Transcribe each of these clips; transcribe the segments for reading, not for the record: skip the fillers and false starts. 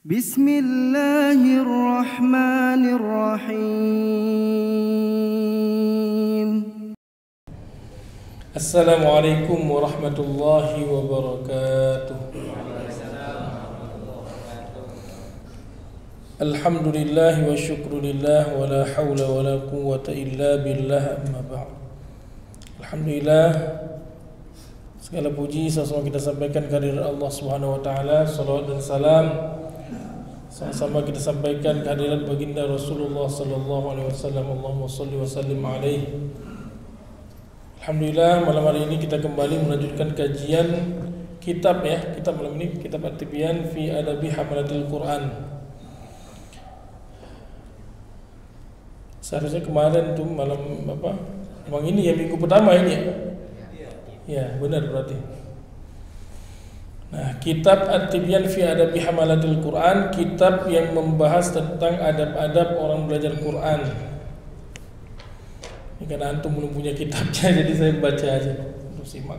Bismillahirrahmanirrahim. Assalamualaikum warahmatullahi wabarakatuh. Alhamdulillah wa syukrulillah wa la hawla wa la quwwata illa billah, amma ba'd. Alhamdulillah, segala puji sama kita sampaikan kehadirat Allah Subhanahu wa taala. Salawat dan salam sama-sama kita sampaikan kehadirat baginda Rasulullah sallallahu alaihi wasallam. Allahumma shalli wa sallim alaihi. Alhamdulillah, malam hari ini kita kembali melanjutkan kajian kitab malam ini kitab At-Tibyan fi Adabi Hamalatil Quran. Seharusnya kemarin tuh malam apa? Emang ini ya minggu pertama ini ya? Ya, benar berarti. Nah, kitab At-Tibyan fi Adabi Hamalatil Quran, kitab yang membahas tentang adab-adab orang belajar Quran. Ini karena antum belum punya kitabnya, jadi saya baca aja untuk simak.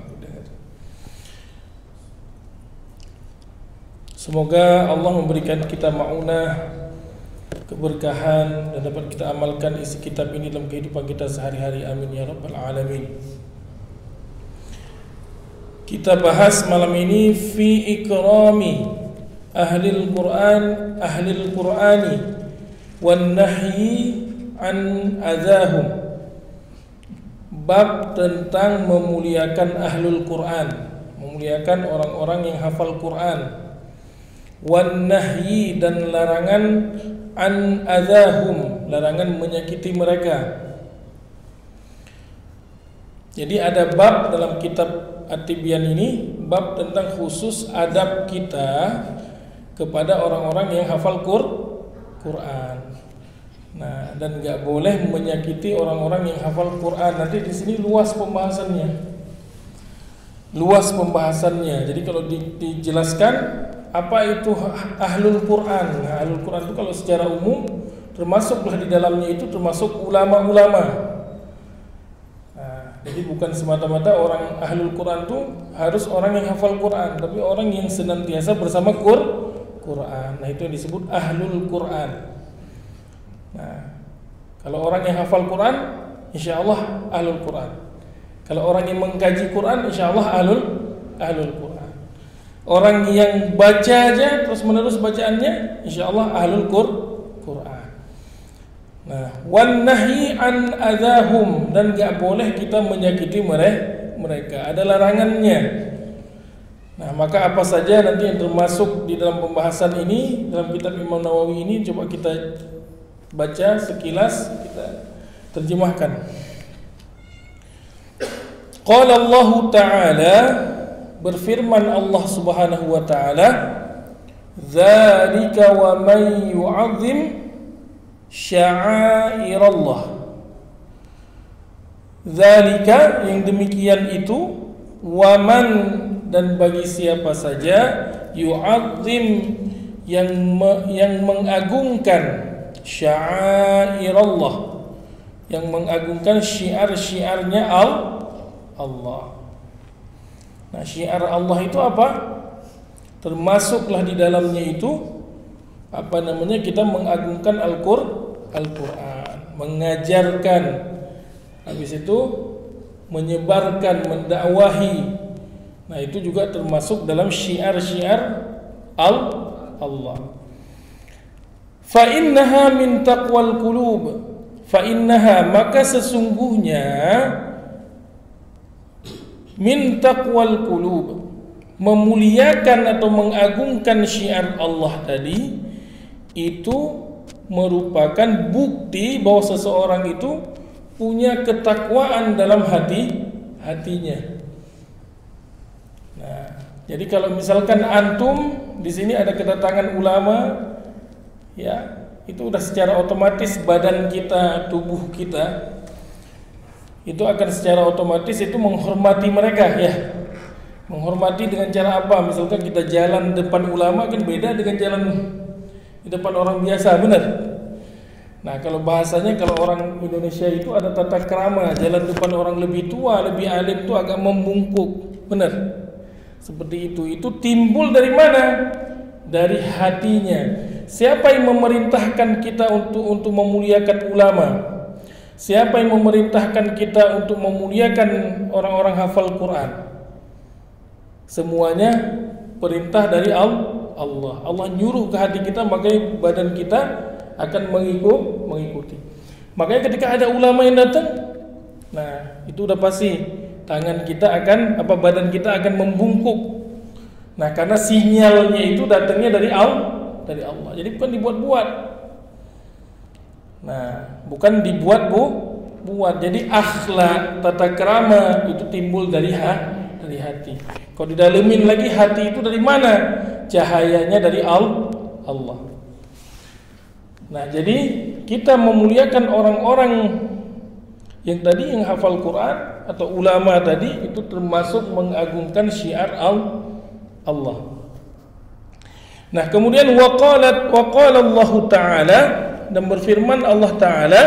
Semoga Allah memberikan kita ma'unah, keberkahan, dan dapat kita amalkan isi kitab ini dalam kehidupan kita sehari-hari. Amin ya rabbal alamin. Kita bahas malam ini fi ikrami ahlil Qur'ani wan nahyi an adzahum. Bab tentang memuliakan ahlul Quran, memuliakan orang-orang yang hafal Quran. Wan nahyi, dan larangan an adzahum, larangan menyakiti mereka. Jadi ada bab dalam kitab At-Tibyan ini, bab tentang khusus adab kita kepada orang-orang yang hafal Quran. Nah, dan nggak boleh menyakiti orang-orang yang hafal Quran. Nanti di sini luas pembahasannya. Jadi kalau dijelaskan apa itu ahlul Quran. Nah, ahlul Quran itu kalau secara umum termasuklah di dalamnya itu termasuk ulama-ulama. Nah, jadi bukan semata-mata orang ahlul Quran itu harus orang yang hafal Quran, tapi orang yang senantiasa bersama Quran. Nah, itu yang disebut ahlul Quran. Nah, kalau orang yang hafal Quran, insya Allah ahlul Quran. Kalau orang yang mengkaji Quran, insya Allah ahlul Quran. Orang yang baca aja terus menerus bacaannya, insya Allah ahlul Quran. Nah, wan nahyi an adzahum, dan gak boleh kita menyakiti mereka. Ada larangannya. Nah, maka apa saja nanti yang termasuk di dalam pembahasan ini dalam kitab Imam Nawawi ini, coba kita baca sekilas, kita terjemahkan. Qala Allah Ta'ala, berfirman Allah Subhanahu wa taala, "Dzalika wa may yu'azzim sya'airallah." Dzalika, yang demikian itu, wa man, dan bagi siapa saja, yu'azzim, yang mengagungkan, sya'airallah, yang mengagungkan syiar-syiarnya Allah. Nah, syiar Allah itu apa? Termasuklah di dalamnya itu kita mengagungkan Al-Qur'an, mengajarkan, habis itu menyebarkan, mendakwahi. Nah, itu juga termasuk dalam syiar-syiar Allah. Fa innaha min taqwal qulub. Fa innaha, maka sesungguhnya, min taqwal qulub, memuliakan atau mengagungkan syiar Allah tadi, itu merupakan bukti bahwa seseorang itu punya ketakwaan dalam hatinya. Nah, jadi kalau misalkan antum di sini ada kedatangan ulama, ya, itu udah secara otomatis badan kita, tubuh kita itu akan secara otomatis itu menghormati mereka, ya. Menghormati dengan cara apa? Misalkan kita jalan depan ulama kan beda dengan jalan di depan orang biasa, benar? Nah, kalau bahasanya, kalau orang Indonesia itu ada tata krama, jalan depan orang lebih tua, lebih alim itu agak membungkuk, benar? Seperti itu. Itu timbul dari mana? dari hatinya. Siapa yang memerintahkan kita untuk memuliakan ulama? Siapa yang memerintahkan kita untuk memuliakan orang-orang hafal Quran? Semuanya perintah dari Allah. Allah nyuruh ke hati kita, makanya badan kita akan mengikuti. Makanya ketika ada ulama yang datang, nah itu udah pasti tangan kita akan badan kita akan membungkuk. Nah, karena sinyalnya itu datangnya dari Allah. Jadi bukan dibuat-buat. Nah, bukan dibuat-buat. Jadi akhlak, tata krama itu timbul dari hati. Kalau didalemin lagi, hati itu dari mana? Cahayanya dari Allah. Nah, jadi kita memuliakan orang-orang yang tadi yang hafal Quran atau ulama tadi itu termasuk mengagungkan syiar Allah. Nah, kemudian waqala Allah Ta'ala, dan berfirman Allah Ta'ala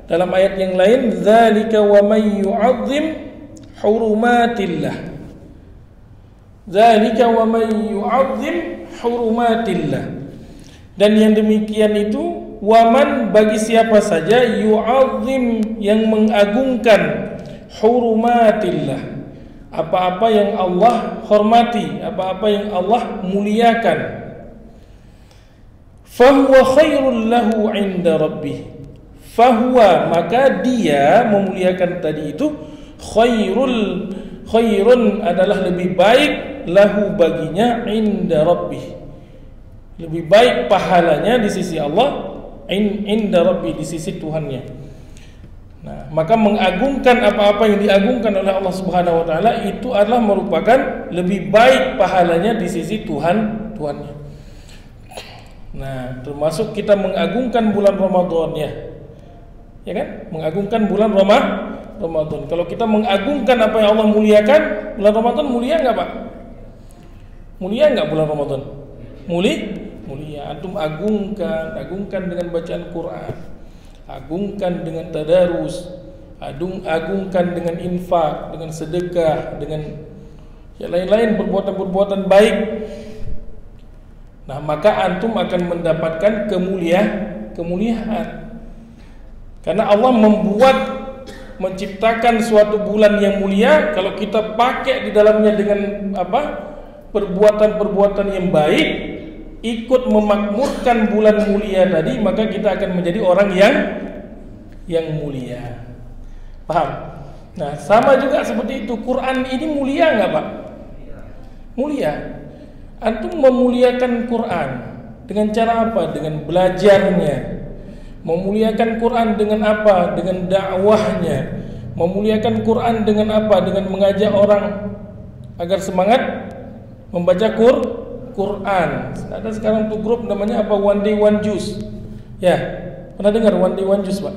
dalam ayat yang lain, dzalika wa may yu'azzim hurumatillah. Dzalika wa may yu'azzim hurumatillah. Dan yang demikian itu waman, bagi siapa saja, yu'azzim, yang mengagungkan, hurumatillah, apa-apa yang Allah hormati, apa-apa yang Allah muliakan, fahuwa khairul lahu 'inda rabbih. Fahuwa, maka dia memuliakan tadi itu, khairun adalah lebih baik, lahu baginya, 'inda rabbih, lebih baik pahalanya di sisi Allah, inda rabbi, di sisi Tuhannya. Nah, maka mengagungkan apa-apa yang diagungkan oleh Allah Subhanahu wa taala itu adalah merupakan lebih baik pahalanya di sisi Tuhannya. Nah, termasuk kita mengagungkan bulan Ramadan, ya kan? Mengagungkan bulan Ramadan. Kalau kita mengagungkan apa yang Allah muliakan, bulan Ramadan mulia enggak, Pak? Mulia enggak bulan Ramadan? Mulia. Antum agungkan dengan bacaan Quran, agungkan dengan tadarus, agungkan dengan infak, dengan sedekah, dengan yang lain-lain perbuatan-perbuatan baik. Nah, maka antum akan mendapatkan kemuliaan. Karena Allah menciptakan suatu bulan yang mulia. Kalau kita pakai di dalamnya dengan perbuatan-perbuatan yang baik, ikut memakmurkan bulan mulia tadi, maka kita akan menjadi orang yang mulia. Paham? Nah, sama juga seperti itu. Quran ini mulia enggak, Pak? Mulia. Antum memuliakan Quran dengan cara apa? Dengan belajarnya. Memuliakan Quran dengan apa? Dengan dakwahnya. Memuliakan Quran dengan apa? Dengan mengajak orang agar semangat membaca Quran. Ada sekarang tuh grup namanya apa? One Day One Juice. Ya, pernah dengar One Day One Juice, Pak?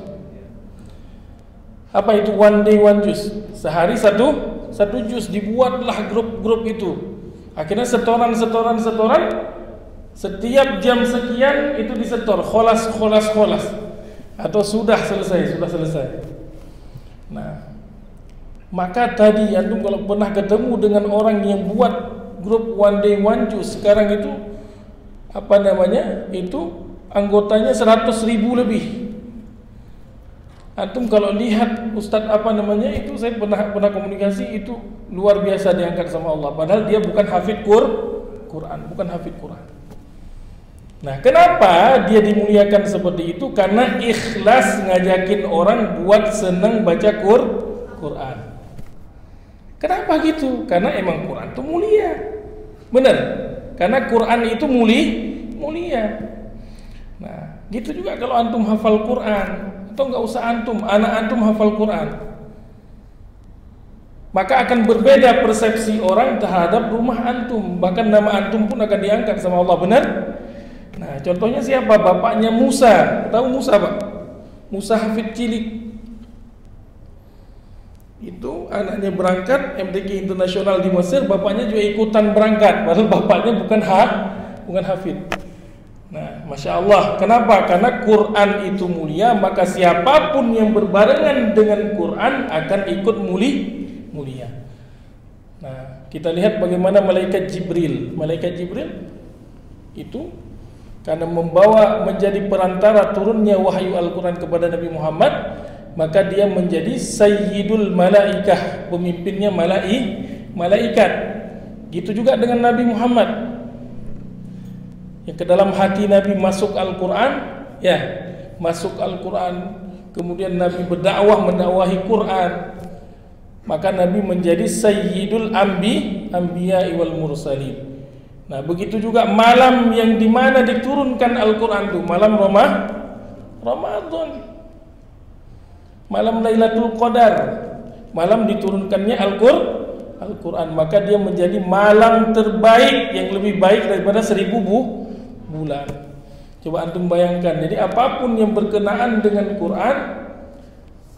Apa itu One Day One Juice? Sehari satu jus. Dibuatlah grup-grup itu. Akhirnya setoran. Setiap jam sekian itu disetor, kholas. Atau sudah selesai. Nah, maka tadi antum kalau pernah ketemu dengan orang yang buat grup One Day One Juice, sekarang itu itu anggotanya 100.000 lebih. Antum kalau lihat Ustadz itu saya pernah komunikasi, itu luar biasa diangkat sama Allah, padahal dia bukan hafid Quran. Nah, kenapa dia dimuliakan seperti itu? Karena ikhlas ngajakin orang buat senang baca Quran. Kenapa gitu? Karena emang Quran itu mulia. Benar? Karena Quran itu mulia. Nah, gitu juga kalau antum hafal Quran, atau enggak usah antum, anak antum hafal Quran, maka akan berbeda persepsi orang terhadap rumah antum. Bahkan nama antum pun akan diangkat sama Allah. Benar? Nah, contohnya siapa? Bapaknya Musa. Tahu Musa, Pak? Musa hafid cilik. Itu anaknya berangkat MTQ internasional di Mesir, bapaknya juga ikutan berangkat, padahal bapaknya bukan hafid. Nah, Masya Allah. Kenapa? Karena Quran itu mulia, maka siapapun yang berbarengan dengan Quran akan ikut mulia. Nah, kita lihat bagaimana malaikat Jibril itu karena membawa menjadi perantara turunnya wahyu Al-Quran kepada Nabi Muhammad, maka dia menjadi sayyidul malaikah, pemimpinnya malaikat. Gitu juga dengan Nabi Muhammad. Yang ke dalam hati Nabi masuk Al-Quran, ya, masuk Al-Quran, kemudian Nabi berdakwah mendakwahi Quran, maka Nabi menjadi sayyidul anbiya wal mursalin. Nah, begitu juga malam yang dimana diturunkan Al-Quran itu malam Ramadan, malam Lailatul Qadar, malam diturunkannya Al-Quran, maka dia menjadi malam terbaik yang lebih baik daripada 1000 bulan. Coba antum bayangkan. Jadi apapun yang berkenaan dengan Quran,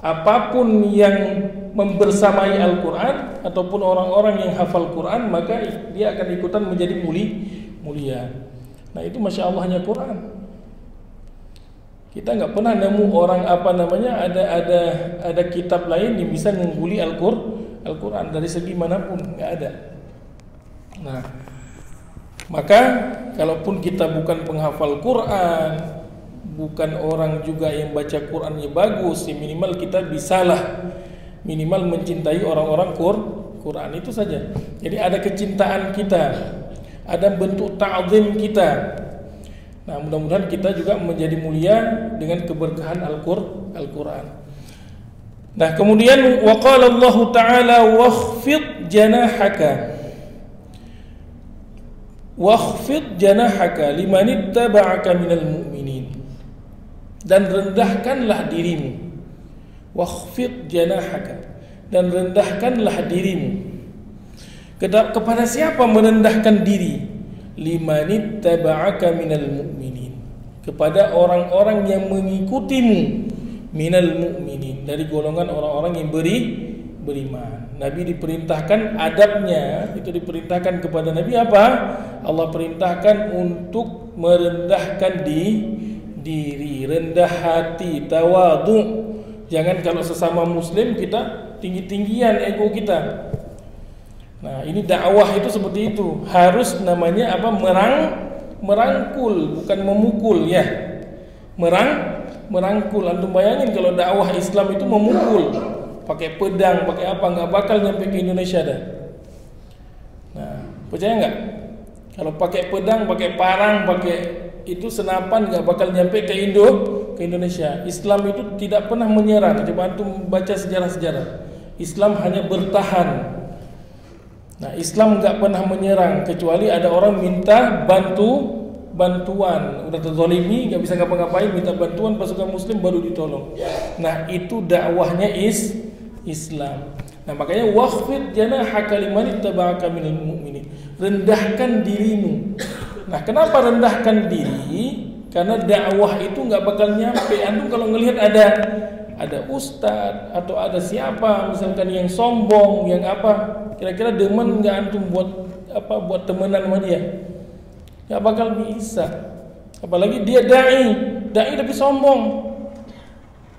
apapun yang membersamai Al-Quran ataupun orang-orang yang hafal Quran, maka dia akan ikutan menjadi mulia. Nah, itu Masya Allahnya Quran. Kita nggak pernah nemu orang ada kitab lain yang bisa mengungguli Al-Quran dari segi manapun, nggak ada. Nah, maka kalaupun kita bukan penghafal Quran, bukan orang juga yang baca Qurannya bagus, ya minimal kita bisalah minimal mencintai orang-orang Quran, itu saja. Jadi ada kecintaan kita, ada bentuk ta'zim kita. Nah, mudah-mudahan kita juga menjadi mulia dengan keberkahan Al-Quran. Nah, kemudian waqala Allah Ta'ala wakhfid janahaka limanittaba'aka minal mu'minin, dan rendahkanlah dirimu. Wakhfid janahaka, dan rendahkanlah dirimu. Kepada siapa merendahkan diri? Limanittaba'aka minal mu'minin, kepada orang-orang yang mengikutimu, minal mu'minin, dari golongan orang-orang yang beriman. Nabi diperintahkan adabnya, itu diperintahkan kepada Nabi apa? Allah perintahkan untuk merendahkan diri, rendah hati, tawadhu. Jangan kalau sesama muslim kita tinggi-tinggian ego kita. Nah, ini dakwah itu seperti itu. Harus namanya apa? Merangkul, bukan memukul, ya. Merangkul. Antum bayangin kalau dakwah Islam itu memukul, pakai pedang, pakai apa, nggak bakal nyampe ke Indonesia dah. Nah, percaya nggak? Kalau pakai pedang, pakai parang, pakai itu senapan, nggak bakal nyampe ke Indonesia. Islam itu tidak pernah menyerang. Coba antum baca sejarah-sejarah. Islam hanya bertahan. Nah, Islam nggak pernah menyerang kecuali ada orang minta bantuan. Udah terzalimi, nggak bisa ngapa-ngapain, minta bantuan pasukan Muslim baru ditolong. Nah, itu dakwahnya Islam. Nah, makanya wakhfid janahaka limanittaba'aka minal mu'minin. Rendahkan dirimu. Nah, kenapa rendahkan diri? Karena dakwah itu nggak bakal nyampe. Antum kalau ngelihat ada ustadz atau ada siapa misalkan yang sombong, yang apa, kira-kira demen nggak antum buat temenan sama dia? Nggak bakal bisa. Apalagi dia dai tapi sombong,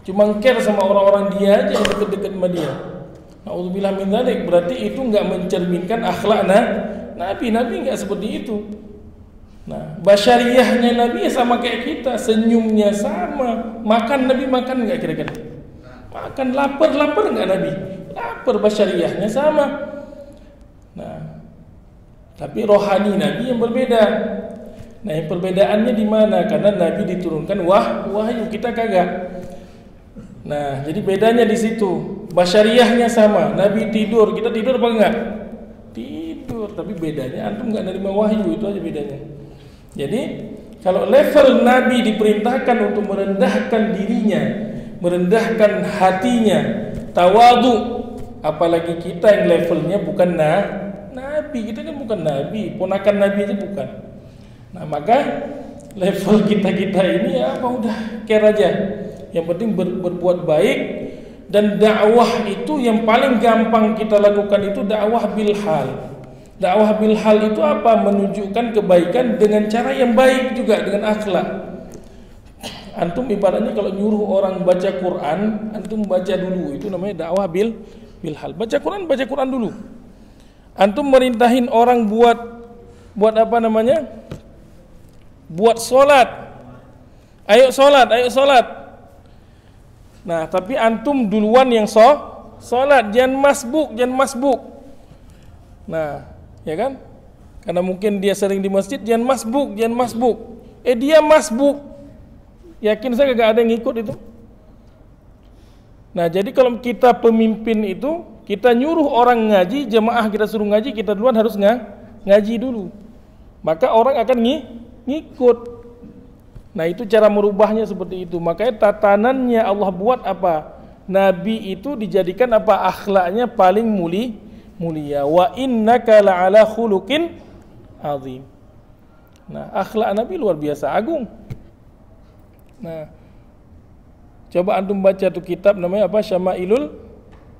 cuma care sama orang-orang dia aja yang deket-deket sama dia. Na'udzubillah min dzalik. Berarti itu nggak mencerminkan akhlak Nabi nggak seperti itu. Nah, basyariyahnya Nabi sama kayak kita, senyumnya sama, makan Nabi makan nggak kira-kira? Makan, lapar nggak Nabi? Lapar, basyariyahnya sama. Nah, tapi rohani Nabi yang berbeda. Nah, yang perbedaannya di mana? Karena Nabi diturunkan wahyu, kita kagak. Nah, jadi bedanya di situ. Basyariyahnya sama, Nabi tidur, kita tidur apa enggak? Tidur, tapi bedanya antum nggak nerima wahyu, itu aja bedanya. Jadi kalau level Nabi diperintahkan untuk merendahkan dirinya, merendahkan hatinya, tawadhu, apalagi kita yang levelnya bukan Nabi, kita kan bukan Nabi, ponakan Nabi aja bukan. Nah, maka level kita ini ya apa, udah care aja. Yang penting berbuat baik. Dan dakwah itu yang paling gampang kita lakukan itu dakwah bil hal. Dakwah bil hal itu apa? Menunjukkan kebaikan dengan cara yang baik juga, dengan akhlak. Antum ibaratnya kalau nyuruh orang baca Quran, antum baca dulu, itu namanya dakwah bil hal. Baca Quran dulu. Antum merintahin orang buat apa namanya? buat sholat. Ayo sholat. Nah, tapi antum duluan yang sholat, jangan masbuk. Nah, ya kan? Karena mungkin dia sering di masjid, jangan masbuk. Dia masbuk. Yakin saya gak ada yang ikut itu. Nah, jadi kalau kita pemimpin itu, kita nyuruh orang ngaji, jemaah kita suruh ngaji, kita duluan harus ngaji dulu. Maka orang akan ngikut. Nah, itu cara merubahnya seperti itu. Makanya tatanannya Allah buat apa? Nabi itu dijadikan apa? Akhlaknya paling mulia. Wa innaka la'ala khuluqin azim. Nah, akhlak Nabi luar biasa agung. Nah, coba antum baca tuh kitab namanya apa? Syama'ilul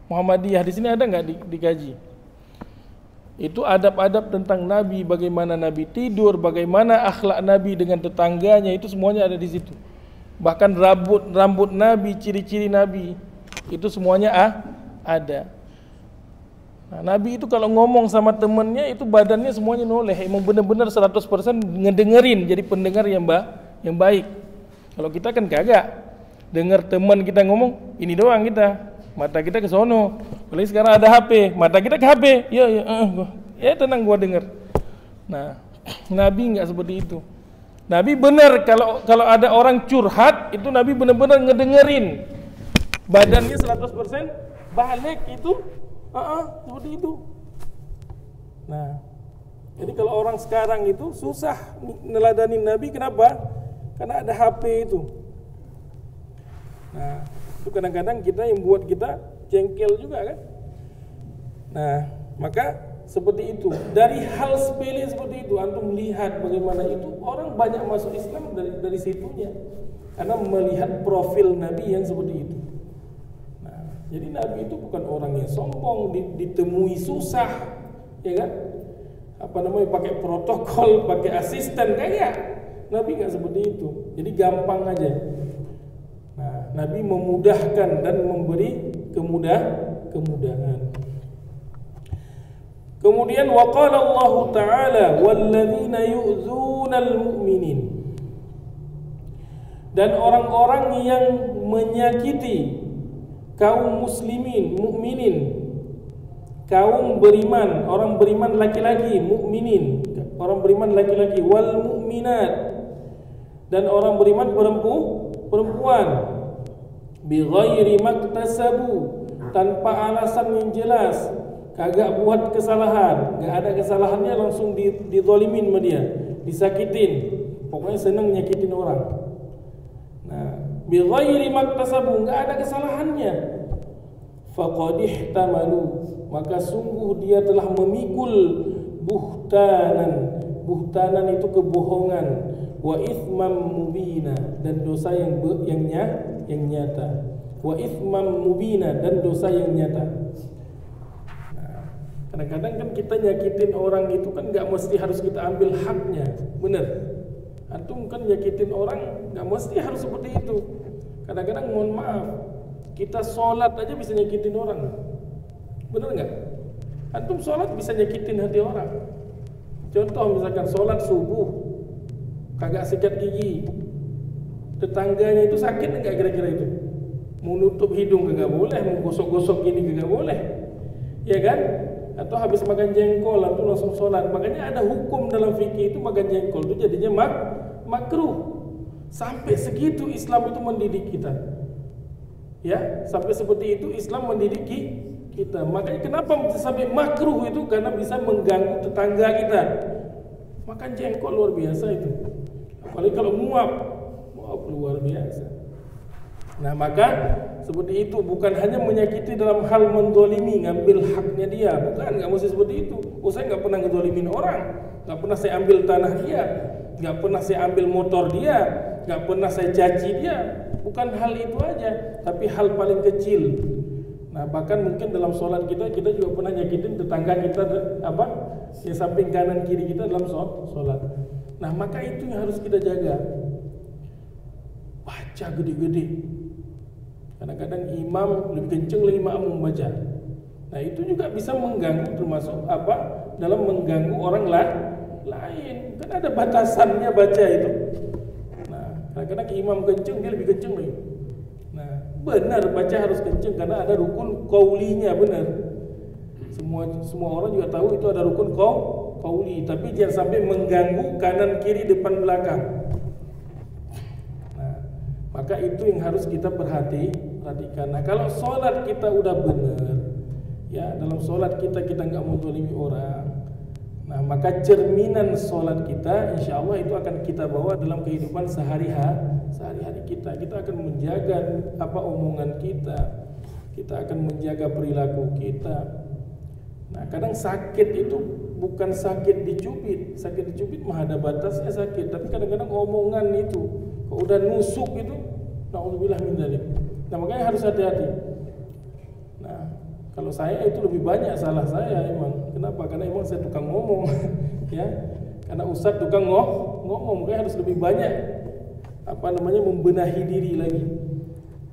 Muhammadiyah. Di sini ada nggak dikaji? Itu adab-adab tentang Nabi, bagaimana Nabi tidur, bagaimana akhlak Nabi dengan tetangganya, itu semuanya ada di situ. Bahkan rambut Nabi, ciri-ciri Nabi, itu semuanya ada. Nah, Nabi itu kalau ngomong sama temennya, itu badannya semuanya noleh, emang benar-benar 100% ngedengerin, jadi pendengar yang baik. Kalau kita kan kagak, dengar teman kita ngomong, ini doang kita. Mata kita ke sono. Kalau sekarang ada HP, mata kita ke HP. Ya tenang gua dengar. Nah, Nabi enggak seperti itu. Nabi benar kalau ada orang curhat, itu Nabi benar-benar ngedengerin. Badannya 100% balik itu seperti itu. Nah, jadi kalau orang sekarang itu susah neladanin Nabi, kenapa? Karena ada HP itu. Nah, itu kadang-kadang kita yang buat kita jengkel juga kan. Nah, maka seperti itu. Dari hal sepele seperti itu, antum lihat bagaimana itu orang banyak masuk Islam dari situnya, karena melihat profil Nabi yang seperti itu. Nah, jadi Nabi itu bukan orang yang sombong, ditemui susah, ya kan? Apa namanya, pakai protokol, pakai asisten, kayak Nabi nggak seperti itu. Jadi gampang aja. Nah, Nabi memudahkan dan memberi kemudahan. Kemudian waqala Allah Ta'ala walladzina yu'dzunal mu'minin, dan orang-orang yang menyakiti kaum muslimin, mukminin, kaum beriman, orang beriman laki-laki, mukminin, orang beriman laki-laki, wal mukminat, dan orang beriman perempuan, bighairi maktasabu, tanpa alasan yang jelas, kagak buat kesalahan, gak ada kesalahannya langsung dizolimin sama dia, disakitin, pokoknya seneng nyakitin orang. Nah, bighairi maktasabu, gak ada kesalahannya, faqad ihtamalu, maka sungguh dia telah memikul buhtanan. Buhtanan itu kebohongan, wa ithmam mubina, dan dosa yang nyata, wa ithmam mubina, dan dosa yang nyata. Nah, kadang-kadang kan kita nyakitin orang itu kan nggak mesti harus kita ambil haknya, bener? Antum kan nyakitin orang nggak mesti harus seperti itu. Kadang-kadang mohon maaf, kita sholat aja bisa nyakitin orang, bener nggak? Antum sholat bisa nyakitin hati orang. Contoh misalkan sholat subuh kagak sikat gigi, tetangganya itu sakit enggak kira-kira itu? Mau nutup hidung kagak boleh, mau gosok-gosok gini kagak boleh, ya kan? Atau habis makan jengkol atau langsung sholat. Makanya ada hukum dalam fikih itu makan jengkol itu jadinya makruh. Sampai segitu Islam itu mendidik kita, ya, sampai seperti itu Islam mendidik kita. Makanya kenapa sampai makruh itu, karena bisa mengganggu tetangga kita. Makan jengkol luar biasa itu, apalagi kalau muap luar biasa. Nah, maka seperti itu, bukan hanya menyakiti dalam hal mendolimi, ngambil haknya dia, bukan, nggak mesti seperti itu. Saya nggak pernah ngedolimin orang, nggak pernah saya ambil tanah dia, nggak pernah saya ambil motor dia, nggak pernah saya caci dia. Bukan hal itu aja, tapi hal paling kecil. Nah, bahkan mungkin dalam sholat kita juga pernah nyakitin tetangga kita, apa, yang samping kanan kiri kita dalam sholat. Nah, maka itu yang harus kita jaga. Baca gede-gede. Kadang-kadang imam lebih kenceng lagi makmum baca. Nah, itu juga bisa mengganggu, termasuk apa? Dalam mengganggu orang lain. Kan ada batasannya baca itu. Nah, kadang-kadang imam kenceng dia lebih kenceng lagi. Nah, benar baca harus kenceng karena ada rukun qaulinya, benar. Semua orang juga tahu itu ada rukun qauli, tapi jangan sampai mengganggu kanan kiri depan belakang. Nah, maka itu yang harus kita perhatikan. Nah, kalau sholat kita udah benar, ya dalam sholat kita nggak menzalimi orang. Nah, maka cerminan sholat kita, insya Allah itu akan kita bawa dalam kehidupan sehari-hari kita. Kita akan menjaga apa omongan kita akan menjaga perilaku kita. Nah, kadang sakit itu bukan sakit dicubit mah ada batasnya sakit, tapi kadang-kadang omongan itu kalau udah nusuk itu, naudzubillah min dzalik. Nah, makanya harus hati-hati. Nah, kalau saya itu lebih banyak salah saya emang. Kenapa? Karena emang saya tukang ngomong, ya. Karena ustadz tukang ngomong, makanya harus lebih banyak membenahi diri lagi.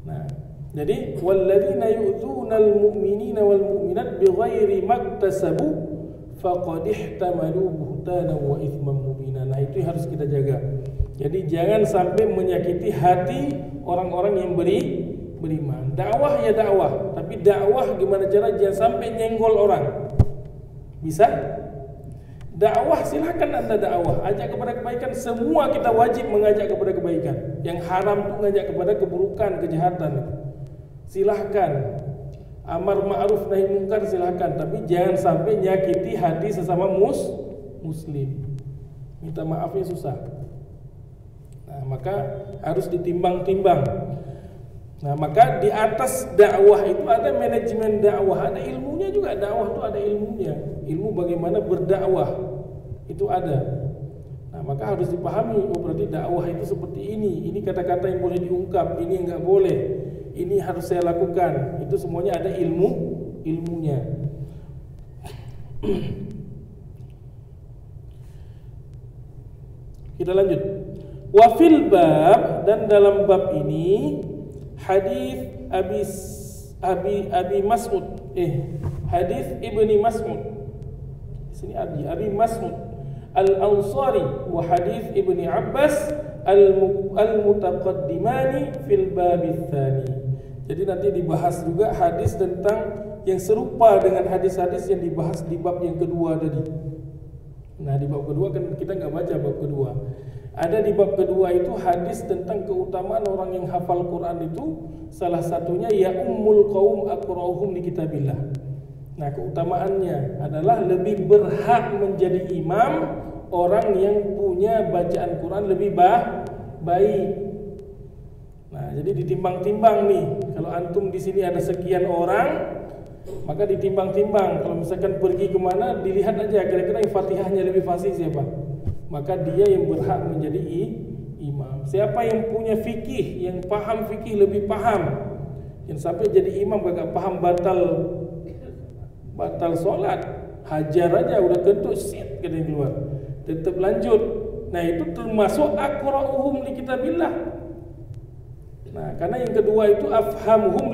Nah, jadi walladzina yu'dzunal mu'minina wal mu'minat bighairi maktasabu faqad ihtamalu buhtanan wa itsman mubina. Nah, itu harus kita jaga. Jadi jangan sampai menyakiti hati orang-orang yang beriman. Dakwah ya dakwah, tapi dakwah gimana cara jangan sampai nyenggol orang. Bisa? Dakwah silakan Anda dakwah, ajak kepada kebaikan. Semua kita wajib mengajak kepada kebaikan. Yang haram itu ngajak kepada keburukan, kejahatan. Silahkan amar ma'ruf nahi mungkar silahkan, tapi jangan sampai nyakiti hati sesama muslim. Minta maafnya susah. Nah, maka harus ditimbang-timbang. Nah, maka di atas dakwah itu ada manajemen dakwah, ada ilmunya juga. Dakwah itu ada ilmunya. Ilmu bagaimana berdakwah itu ada. Nah, maka harus dipahami, oh berarti dakwah itu seperti ini. Ini kata-kata yang boleh diungkap, ini yang enggak boleh. Ini harus saya lakukan. Itu semuanya ada ilmunya. Kita lanjut. Wa fil bab, dan dalam bab ini hadis Abi Mas'ud. Hadis Ibni Mas'ud. Di sini Abi Mas'ud Al-Ansari wa hadis Ibni Abbas al-mutaqaddimani fil babi tsani. Jadi nanti dibahas juga hadis tentang yang serupa dengan hadis-hadis yang dibahas di bab yang kedua tadi. Nah, di bab kedua kan kita nggak baca bab kedua. Ada di bab kedua itu hadis tentang keutamaan orang yang hafal Quran itu, salah satunya ya ummul qaum aqra'uhum li kitabillah. Nah, keutamaannya adalah lebih berhak menjadi imam orang yang punya bacaan Quran lebih baik. Nah, jadi ditimbang-timbang nih. Kalau antum di sini ada sekian orang, maka ditimbang-timbang. Kalau misalkan pergi kemana, dilihat aja kira-kira yang Fatihahnya lebih fasih siapa. Maka dia yang berhak menjadi imam. Siapa yang punya fikih, yang paham fikih lebih paham, yang sampai jadi imam gak paham batal sholat, hajar aja udah kentut sit katanya keluar, tetap lanjut. Nah, itu termasuk aqra'uhum li kitabillah. Nah, karena yang kedua itu afhamuhum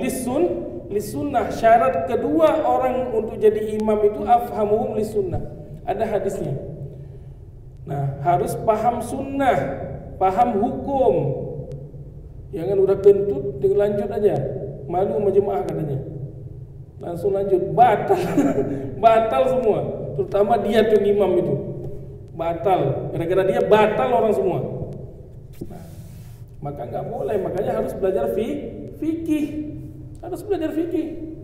lis-sunnah. Syarat kedua orang untuk jadi imam itu afhamuhum lis-sunnah. Ada hadisnya. Nah, harus paham sunnah, paham hukum. Jangan udah kentut, lanjut aja. Malu sama jemaah katanya. Langsung lanjut, batal. Batal semua. Terutama dia tuh imam itu. Batal. Gara-gara dia batal orang semua. Nah, maka nggak boleh, makanya harus belajar fikih. Harus belajar fikih.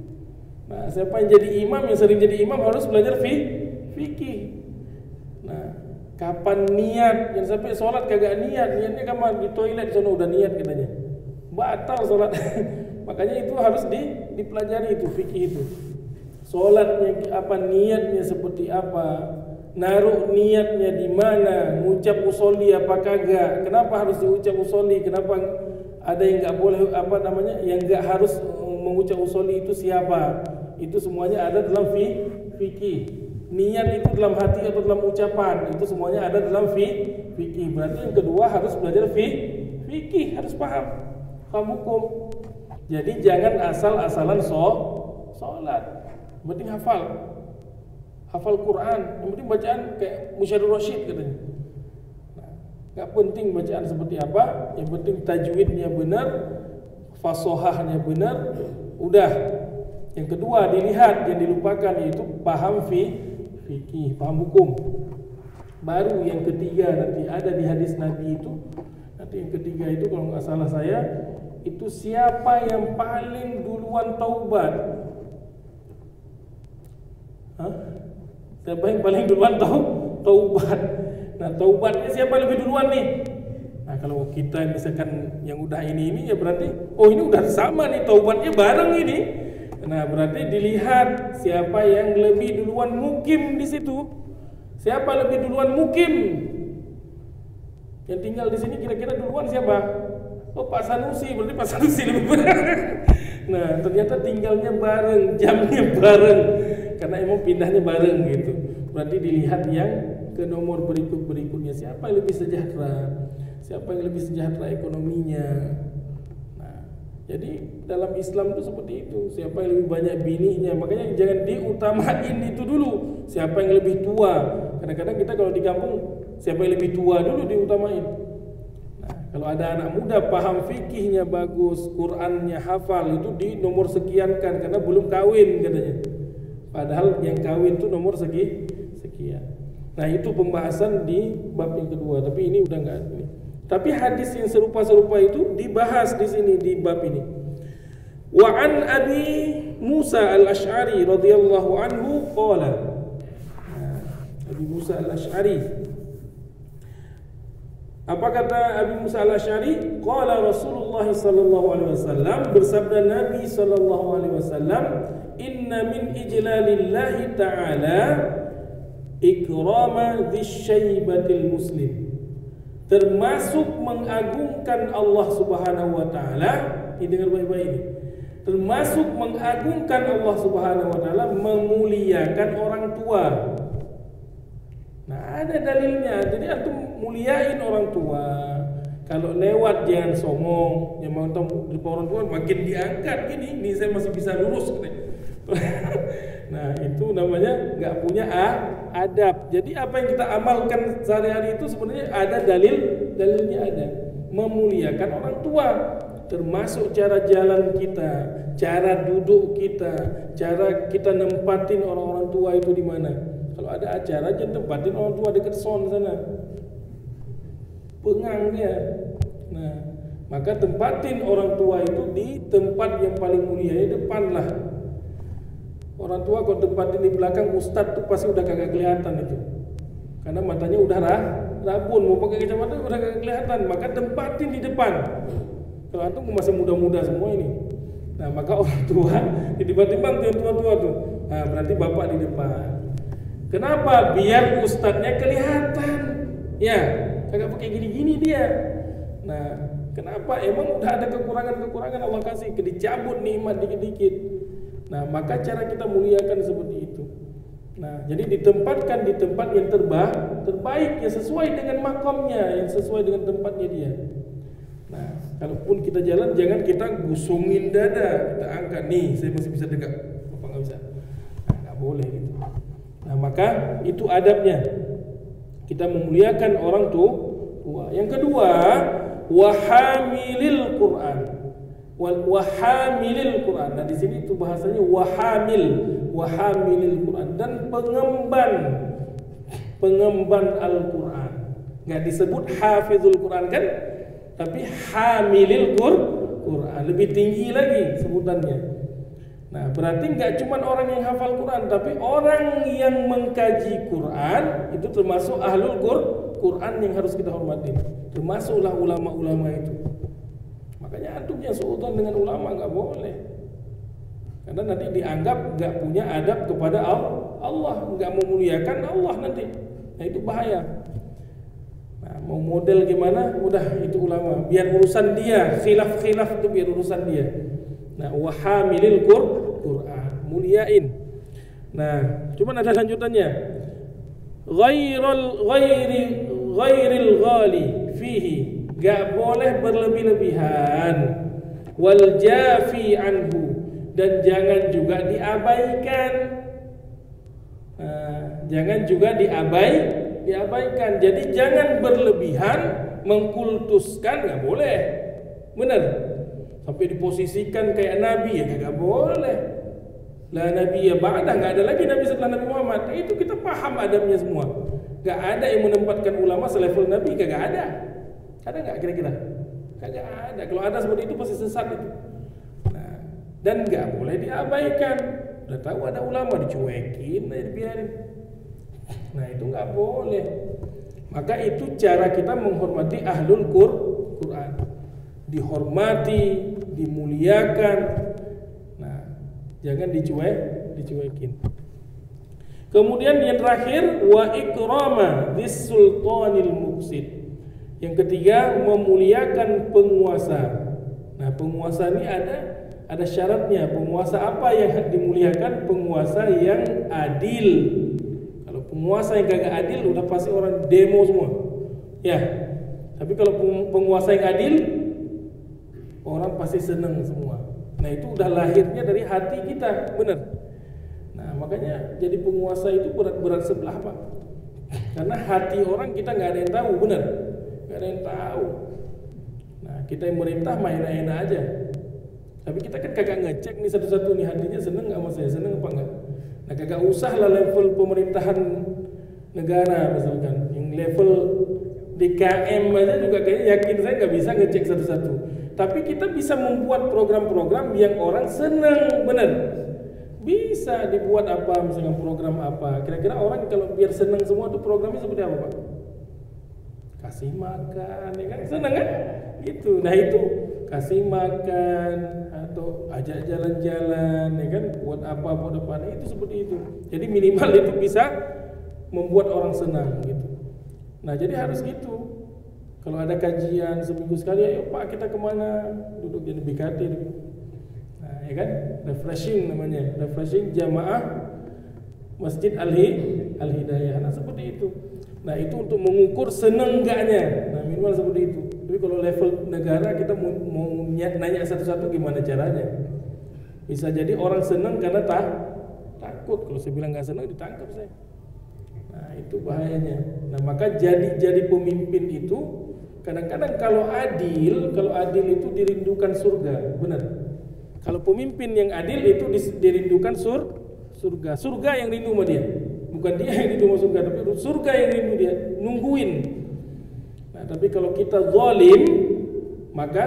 Nah, siapa yang jadi imam, yang sering jadi imam harus belajar fikih. Nah, kapan niat? Jangan sampai sholat kagak niatnya kapan di toilet sana udah niat katanya. Batal sholat. Makanya itu harus dipelajari itu fikih itu. Sholatnya apa, niatnya seperti apa? Naruh niatnya di mana, ngucap usolli apa kagak, kenapa harus diucap usolli, kenapa ada yang nggak boleh yang nggak harus mengucap usolli itu siapa, itu semuanya ada dalam fikih. Niat itu dalam hati atau dalam ucapan, itu semuanya ada dalam fikih. Berarti yang kedua harus belajar fikih, harus paham hukum. Jadi jangan asal-asalan sholat, penting hafal. hafal Quran, yang penting bacaan kayak Musyarrif Rasyid katanya. Nah, nggak penting bacaan seperti apa, yang penting tajwidnya benar, fasohahnya benar, udah. Yang kedua dilihat, yang dilupakan yaitu paham fikih, paham hukum. Baru yang ketiga nanti ada di hadis Nabi itu. Nanti yang ketiga itu kalau nggak salah saya itu siapa yang paling duluan taubat? Hah? Siapa yang paling duluan taubat? Nah, taubatnya siapa lebih duluan nih? Nah, kalau kita misalkan yang udah ini ya berarti oh ini udah sama nih taubatnya bareng ini. Nah, berarti dilihat siapa yang lebih duluan mukim di situ. Siapa lebih duluan mukim? Yang tinggal di sini kira-kira duluan siapa? Oh, Pak Sanusi, berarti Pak Sanusi lebih benar. Nah, ternyata tinggalnya bareng, jamnya bareng. Karena emang pindahnya bareng gitu. Berarti dilihat yang ke nomor berikutnya siapa yang lebih sejahtera, siapa yang lebih sejahtera ekonominya. Nah, jadi dalam Islam itu seperti itu. Siapa yang lebih banyak bininya, makanya jangan diutamain itu dulu. Siapa yang lebih tua? Kadang-kadang kita kalau di kampung siapa yang lebih tua dulu diutamain. Nah, kalau ada anak muda paham fikihnya bagus, Qurannya hafal, itu di nomor sekiankan karena belum kawin katanya. Padahal yang kawin itu nomor sekian. Nah, itu pembahasan di bab yang kedua, tapi ini udah enggak ini. Tapi hadis yang serupa-serupa itu dibahas di sini di bab ini. Wa an Abi Musa al-Asy'ari radhiyallahu anhu qala. Abi Musa al-Asy'ari. Apa kata Abi Musa al-Asy'ari? Qala Rasulullah sallallahu alaihi wasallam, bersabda Nabi sallallahu alaihi wasallam, inna min ijlalillahi ta'ala ikrama dzisyaibatil muslim. Termasuk mengagungkan Allah Subhanahu wa taala, ini dengar baik-baik ini. Termasuk mengagungkan Allah Subhanahu wa taala memuliakan orang tua. Nah, ada dalilnya. Jadi antum muliain orang tua. Kalau lewat jangan songong, yang mau tahu di orang tua makin diangkat gini, ini saya masih bisa lurus. Nah, itu namanya nggak punya adab. Jadi apa yang kita amalkan sehari-hari itu sebenarnya ada dalilnya ada. Memuliakan orang tua, termasuk cara jalan kita, cara duduk kita, cara kita nempatin orang-orang tua itu di mana. Kalau ada acara jangan tempatin orang tua dekat son sana, pengang dia. Nah, maka tempatin orang tua itu di tempat yang paling mulia, di depan lah. Orang tua kalau tempatin di belakang, ustadz tuh pasti udah kagak kelihatan itu, karena matanya udah rabun, mau pakai kacamata udah kagak kelihatan. Maka tempatin di depan. Kalau antum masih muda-muda semua ini, nah maka orang tua ditimbang yang tua-tua tuh. Nah, berarti bapak di depan. Kenapa? Biar ustadznya kelihatan. Ya, kagak pakai gini-gini dia. Nah, kenapa? Emang udah ada kekurangan-kekurangan Allah kasih, dicabut nikmat dikit-dikit. Nah, maka cara kita muliakan seperti itu. Nah, jadi ditempatkan di tempat yang terbaik, yang sesuai dengan makamnya, yang sesuai dengan tempatnya dia. Nah, kalaupun kita jalan jangan kita gusungin dada, kita angkat nih, saya masih bisa tegak. Apa nggak bisa? Nah, nggak boleh gitu. Nah, maka itu adabnya. Kita memuliakan orang tua. Yang kedua, wahamilil Quran. Wahamilil Quran. Nah, di sini itu bahasanya wahamilil Quran, dan pengemban Al-Quran. Nggak disebut hafizul Quran kan? Tapi hamilil Quran, lebih tinggi lagi sebutannya. Nah, berarti nggak cuma orang yang hafal Quran, tapi orang yang mengkaji Quran itu termasuk ahlul Quran yang harus kita hormati. Termasuklah ulama-ulama itu. Makanya antum yang seudon dengan ulama nggak boleh, karena nanti dianggap nggak punya adab kepada Allah, nggak memuliakan Allah nanti. Nah, itu bahaya. Nah, mau model gimana? Udah itu ulama, biar urusan dia, khilaf itu biar urusan dia. Nah, wahamilil Quran, muliain. Nah, cuman ada lanjutannya. Ghairil ghali fihi, gak boleh berlebih-lebihan. Wal jafi anhu, dan jangan juga diabaikan. Nah, jangan juga diabaikan. Jadi jangan berlebihan mengkultuskan, nggak boleh. Benar. Sampai diposisikan kayak nabi ya nggak boleh. La nabiyya ba'dah, nggak ada lagi nabi setelah Nabi Muhammad. Itu kita paham adabnya semua. Nggak ada yang menempatkan ulama selevel nabi, nggak ada. Ada nggak kira-kira? Nggak ada. Kalau ada seperti itu pasti sesat itu. Nah, dan nggak boleh diabaikan. Udah tahu ada ulama dicuekin, dibiarin. Nah itu nggak boleh. Maka itu cara kita menghormati ahlul Quran. Dihormati, dimuliakan. Nah, jangan dicuekin. Kemudian yang terakhir, wa ikrama dis sultanil muqsid. Yang ketiga, memuliakan penguasa. Nah, penguasa ini ada syaratnya. Penguasa apa yang dimuliakan? Penguasa yang adil. Kalau penguasa yang kagak adil, udah pasti orang demo semua. Ya. Tapi kalau penguasa yang adil, orang pasti senang semua. Nah, itu udah lahirnya dari hati kita, benar. Nah, makanya jadi penguasa itu berat sebelah, Pak. Karena hati orang kita nggak ada yang tahu, benar. Nggak ada yang tahu. Nah, kita yang merintah main enak aja. Tapi kita kan kagak ngecek nih satu-satu nih hatinya seneng nggak sama saya, seneng apa enggak. Nah, kagak usah lah level pemerintahan negara misalkan, yang level DKM aja juga kayaknya yakin saya nggak bisa ngecek satu-satu. Tapi kita bisa membuat program-program yang orang seneng, bener. Bisa dibuat apa, misalkan program apa. Kira-kira orang kalau biar seneng semua tuh programnya seperti apa, Pak? Kasih makan, ya kan? Seneng kan? Gitu. Nah itu kasih makan atau ajak jalan-jalan, ya kan? Buat apa itu seperti itu. Jadi minimal itu bisa membuat orang senang gitu. Nah jadi harus gitu. Kalau ada kajian seminggu sekali, ayo Pak kita kemana? Duduk di BKT. Nah ya kan, refreshing namanya, refreshing jamaah Masjid Al-Hidayah. Nah seperti itu. Nah itu untuk mengukur seneng enggaknya. Nah minimal seperti itu. Tapi kalau level negara kita mau nanya satu-satu gimana caranya? Bisa jadi orang seneng karena takut. Kalau saya bilang nggak seneng ditangkap saya. Nah itu bahayanya. Nah maka jadi pemimpin itu kadang-kadang kalau adil itu dirindukan surga, benar. Kalau pemimpin yang adil itu dirindukan surga. Surga yang rindu sama dia. Bukan dia yang rindu sama surga, tapi surga yang rindu dia, nungguin. Nah, tapi kalau kita zalim, maka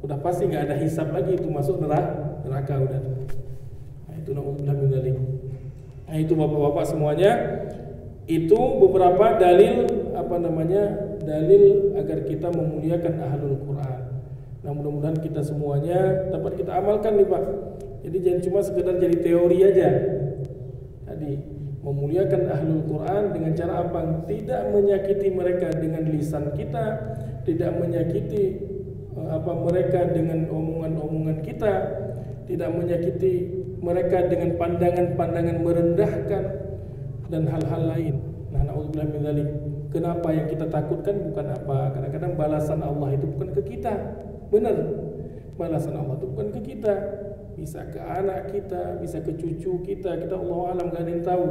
udah pasti nggak ada hisab lagi, itu masuk neraka udah. Nah, itu naudzubillah min dzalik. Nah, itu Bapak-bapak semuanya, itu beberapa dalil dalil agar kita memuliakan ahlul Quran. Nah, mudah-mudahan kita semuanya dapat kita amalkan nih, Pak. Jadi jangan cuma sekedar jadi teori aja. Tadi memuliakan ahlul Quran dengan cara apa? Tidak menyakiti mereka dengan lisan kita, tidak menyakiti mereka dengan omongan-omongan kita, tidak menyakiti mereka dengan pandangan-pandangan merendahkan dan hal-hal lain. Nah, naudzubillah min dzalik. Kenapa yang kita takutkan bukan apa? Kadang-kadang balasan Allah itu bukan ke kita. Benar. Balasan Allah itu bukan ke kita. Bisa ke anak kita, bisa ke cucu kita. Kita Allah alam gak ada yang tahu.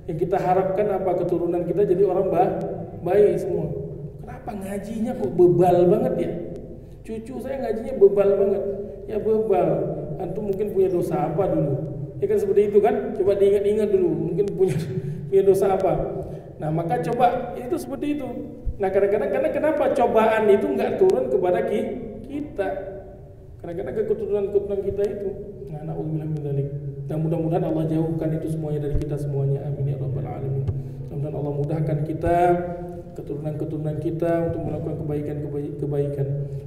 Yang kita harapkan apa? Keturunan kita jadi orang baik semua. Kenapa ngajinya kok bebal banget ya? Cucu saya ngajinya bebal banget. Ya bebal. Antum mungkin punya dosa apa dulu? Ya kan seperti itu kan? Coba diingat-ingat dulu. Mungkin punya dosa apa? Nah maka coba itu seperti itu. Nah kadang-kadang karena kenapa cobaan itu nggak turun kepada kita? Kadang-kadang ke keturunan kita itu. Nah naudzubillah min dzalik. Nah mudah-mudahan Allah jauhkan itu semuanya dari kita semuanya. Amin ya rabbal alamin. Mudah-mudahan Allah mudahkan kita, keturunan kita untuk melakukan kebaikan.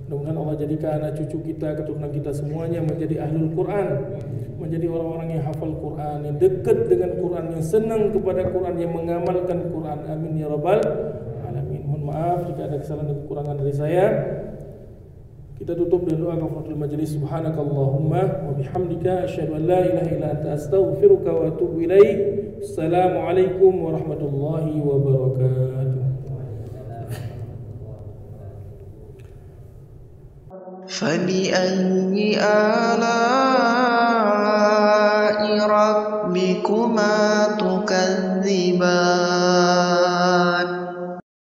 Mudah-mudahan Allah jadikan anak cucu kita, keturunan kita semuanya menjadi ahlul Quran, menjadi orang-orang yang hafal Quran, yang dekat dengan Quran, yang senang kepada Quran, yang mengamalkan Quran. Amin ya rabbal alamin. Mohon maaf jika ada kesalahan dan kekurangan dari saya. Kita tutup dengan doa kafaratul majlis. Subhanakallahumma wa bihamdika asyhadu an la ilaha illa anta astaghfiruka wa atubu ilaik. Assalamualaikum warahmatullahi wabarakatuh. فبأي آلاء ربكما تكذبان تكذبان